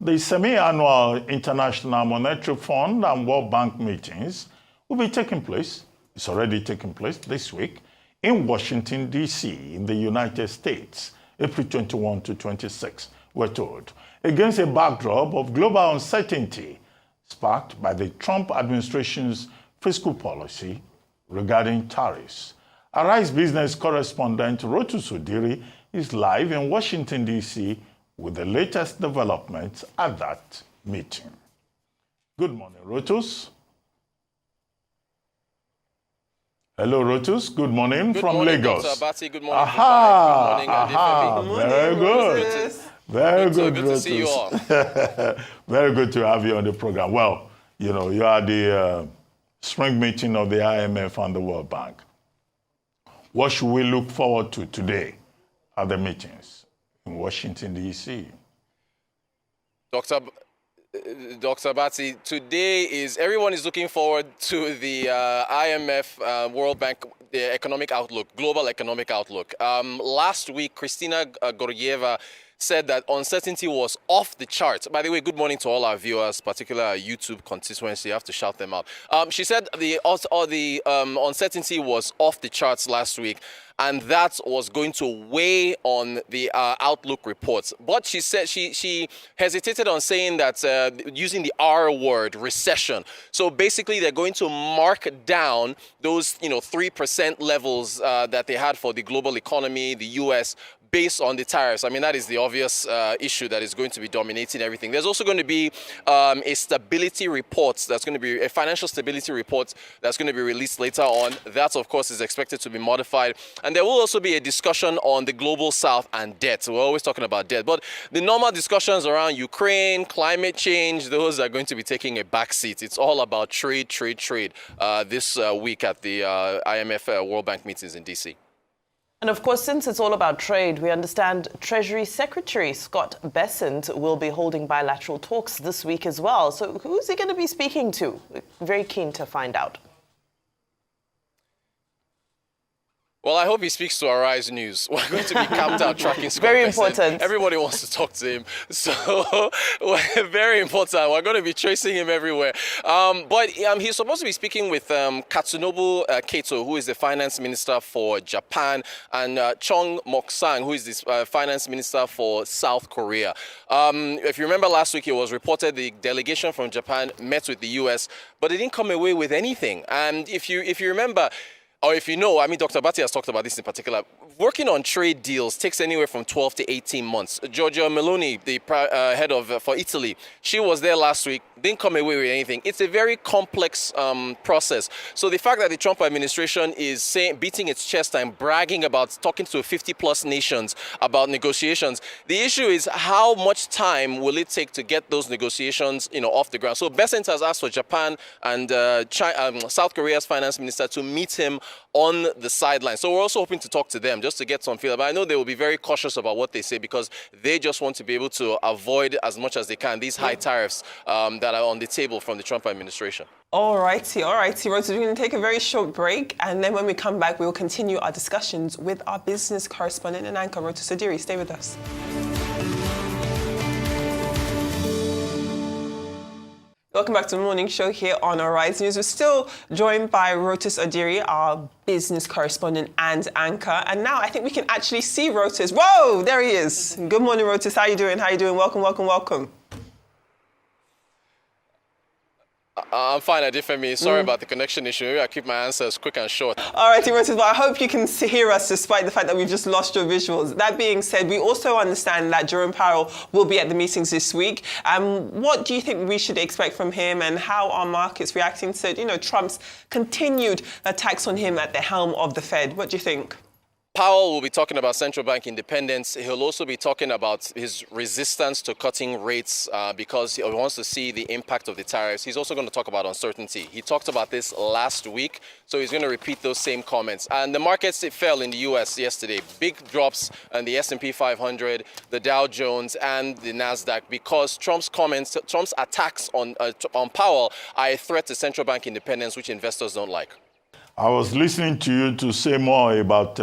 The semi-annual International Monetary Fund and World Bank meetings will be taking place, it's already taking place this week, in Washington, D.C., in the United States, April 21 to 26, we're told, against a backdrop of global uncertainty sparked by the Trump administration's fiscal policy regarding tariffs. Arise business correspondent Rotus Odiri is live in Washington, D.C., with the latest developments at that meeting. Good morning, Rotus. Hello, Rotus. Good morning from Lagos. Dr. Abati. Good morning, Dubai. Good morning, Very good. Very good, good Rotus. to see you all. Very good to have you on the program. Well, you know, you are the spring meeting of the IMF and the World Bank. What should we look forward to today at the meetings in Washington, D.C.? Dr. Abati, today everyone is looking forward to the IMF, World Bank, the economic outlook, global economic outlook. Last week, Kristina Georgieva said that uncertainty was off the charts. By the way, good morning to all our viewers, particularly our YouTube constituency. You have to shout them out. She said the uncertainty was off the charts last week, and that was going to weigh on the outlook reports. But she said she hesitated on saying that using the R word, recession. So basically, they're going to mark down those 3% levels that they had for the global economy, the U.S., based on the tariffs. I mean, that is the obvious issue that is going to be dominating everything. There's also going to be a stability report that's going to be a financial stability report that's going to be released later on. That, of course, is expected to be modified. And there will also be a discussion on the global south and debt. So we're always talking about debt. But the normal discussions around Ukraine, climate change, those are going to be taking a backseat. It's all about trade this week at the IMF World Bank meetings in D.C. And of course, since it's all about trade, we understand Treasury Secretary Scott Bessent will be holding bilateral talks this week as well. So who's he going to be speaking to? Very keen to find out. Well, I hope he speaks to Arise News. We're going to be camped out tracking Scott Very Bessent. important. Everybody wants to talk to him. So, very important. We're going to be tracing him everywhere. But he's supposed to be speaking with Katsunobu Kato, who is the finance minister for Japan, and Chung Mok-sang, who is the finance minister for South Korea. If you remember last week, it was reported the delegation from Japan met with the U.S., but they didn't come away with anything. And if you remember, or if you know, I mean, Dr. Abati has talked about this in particular, working on trade deals takes anywhere from 12 to 18 months. Giorgia Meloni, the head of for Italy, she was there last week, didn't come away with anything. It's a very complex process. So the fact that the Trump administration is beating its chest and bragging about talking to 50-plus nations about negotiations, the issue is how much time will it take to get those negotiations, off the ground. So Bessent has asked for Japan and South Korea's finance minister to meet him on the sideline. So we're also hoping to talk to them just to get some feel. But I know they will be very cautious about what they say because they just want to be able to avoid as much as they can these high tariffs that are on the table from the Trump administration. All righty. Rosa, we're going to take a very short break, and then when we come back, we will continue our discussions with our business correspondent and anchor, Rotus Odiri. Stay with us. Welcome back to the morning show here on Arise News. We're still joined by Rotus Odiri, our business correspondent and anchor. And now I think we can actually see Rotus. Whoa, there he is. Good morning, Rotus. How are you doing? Welcome. I'm fine, Adifemi. Sorry about the connection issue. Maybe I'll keep my answers quick and short. All right, Rotus, well, I hope you can hear us despite the fact that we've just lost your visuals. That being said, we also understand that Jerome Powell will be at the meetings this week. What do you think we should expect from him, and how are markets reacting to, Trump's continued attacks on him at the helm of the Fed? What do you think? Powell will be talking about central bank independence. He'll also be talking about his resistance to cutting rates because he wants to see the impact of the tariffs. He's also going to talk about uncertainty. He talked about this last week, so he's going to repeat those same comments. And the markets, it fell in the U.S. yesterday. Big drops in the S&P 500, the Dow Jones, and the NASDAQ because Trump's attacks on Powell are a threat to central bank independence, which investors don't like. I was listening to you to say more about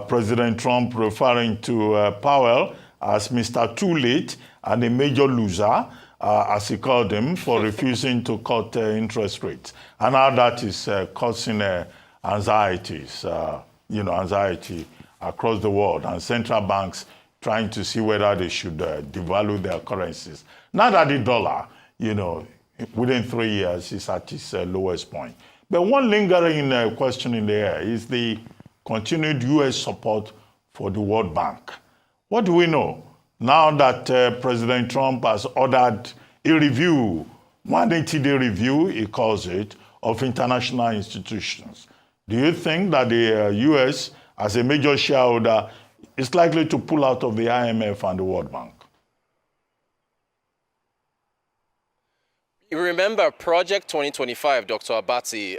President Trump referring to Powell as Mr. Too Late and a major loser, as he called him, for refusing to cut interest rates. And how that is causing anxieties, anxiety across the world, and central banks trying to see whether they should devalue their currencies. Now that the dollar, within 3 years is at its lowest point. But one lingering question in the air is the continued U.S. support for the World Bank. What do we know now that President Trump has ordered a review, 180-day review, he calls it, of international institutions? Do you think that the U.S., as a major shareholder, is likely to pull out of the IMF and the World Bank? You remember Project 2025, Dr. Abati,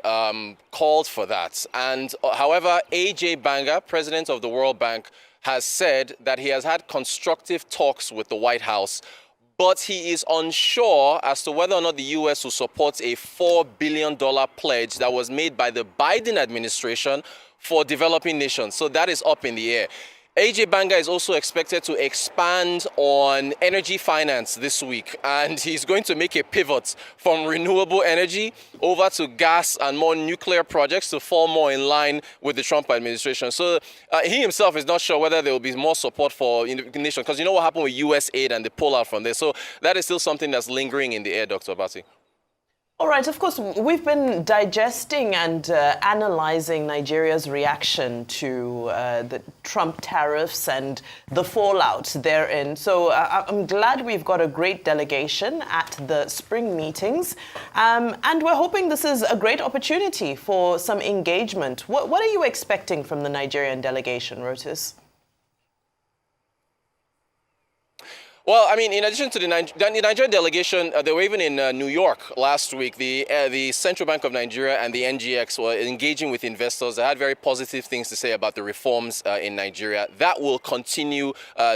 called for that. And however, AJ Banga, president of the World Bank, has said that he has had constructive talks with the White House, but he is unsure as to whether or not the U.S. will support a $4 billion pledge that was made by the Biden administration for developing nations. So that is up in the air. AJ Banga is also expected to expand on energy finance this week, and he's going to make a pivot from renewable energy over to gas and more nuclear projects to fall more in line with the Trump administration. So he himself is not sure whether there will be more support for nations, because you know what happened with U.S. aid and the pullout from there. So that is still something that's lingering in the air, Dr. Abati. All right, of course, we've been digesting and analyzing Nigeria's reaction to the Trump tariffs and the fallout therein. So I'm glad we've got a great delegation at the spring meetings. And we're hoping this is a great opportunity for some engagement. What are you expecting from the Nigerian delegation, Rotus? Well, I mean, in addition to the Nigerian delegation, they were even in New York last week. The Central Bank of Nigeria and the NGX were engaging with investors. They had very positive things to say about the reforms in Nigeria. That will continue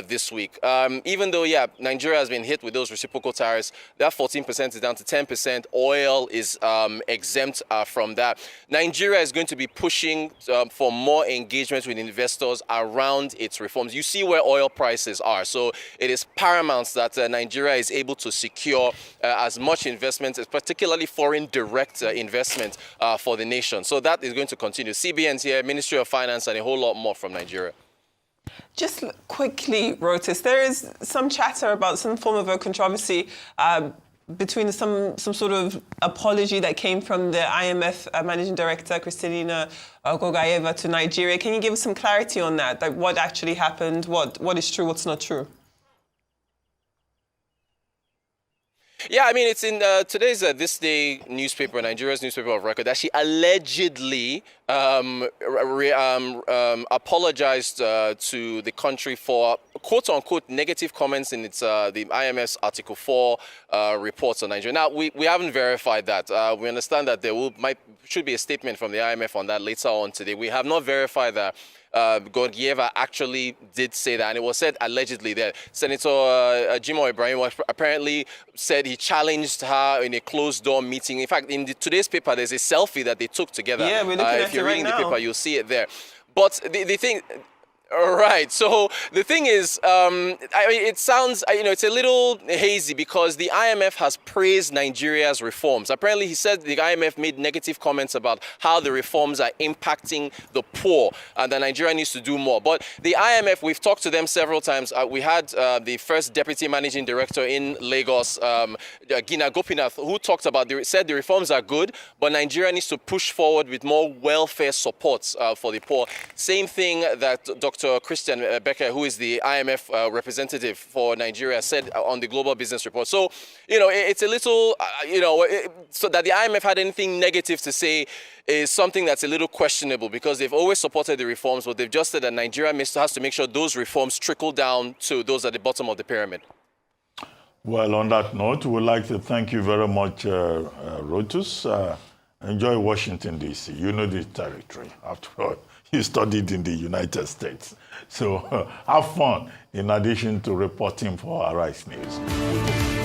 this week. Even though, Nigeria has been hit with those reciprocal tariffs, that 14% is down to 10%. Oil is exempt from that. Nigeria is going to be pushing for more engagement with investors around its reforms. You see where oil prices are. So it is paramount that Nigeria is able to secure as much investment, particularly foreign direct investment for the nation. So that is going to continue. CBN's here, Ministry of Finance, and a whole lot more from Nigeria. Just quickly, Rotus, there is some chatter about some form of a controversy between some sort of apology that came from the IMF Managing Director, Kristalina Georgieva, to Nigeria. Can you give us some clarity on that? Like, what actually happened? What is true? What's not true? Yeah, I mean, it's in today's This Day newspaper, Nigeria's newspaper of record, that she allegedly apologized to the country for quote-unquote negative comments in its the IMF's Article 4 reports on Nigeria. Now, we haven't verified that. We understand that there should be a statement from the IMF on that later on today. We have not verified that. Georgieva actually did say that, and it was said allegedly that Senator Jimoh Ibrahim apparently said he challenged her in a closed-door meeting. In fact, in today's paper, there's a selfie that they took together. Yeah, we're looking at it right now. If you're reading the paper, you'll see it there. But the thing... All right. So the thing is, I mean, it sounds, it's a little hazy because the IMF has praised Nigeria's reforms. Apparently, he said the IMF made negative comments about how the reforms are impacting the poor and that Nigeria needs to do more. But the IMF, we've talked to them several times. We had the first deputy managing director in Lagos, Gina Gopinath, who talked about, said the reforms are good, but Nigeria needs to push forward with more welfare supports for the poor. Same thing that Dr. Christian Becker, who is the IMF representative for Nigeria, said on the Global Business Report. So, it's a little, so that the IMF had anything negative to say is something that's a little questionable because they've always supported the reforms, but they've just said that Nigeria has to make sure those reforms trickle down to those at the bottom of the pyramid. Well, on that note, we'd like to thank you very much, Rotus. Enjoy Washington, D.C. You know the territory. After all, you studied in the United States. So have fun in addition to reporting for Arise News.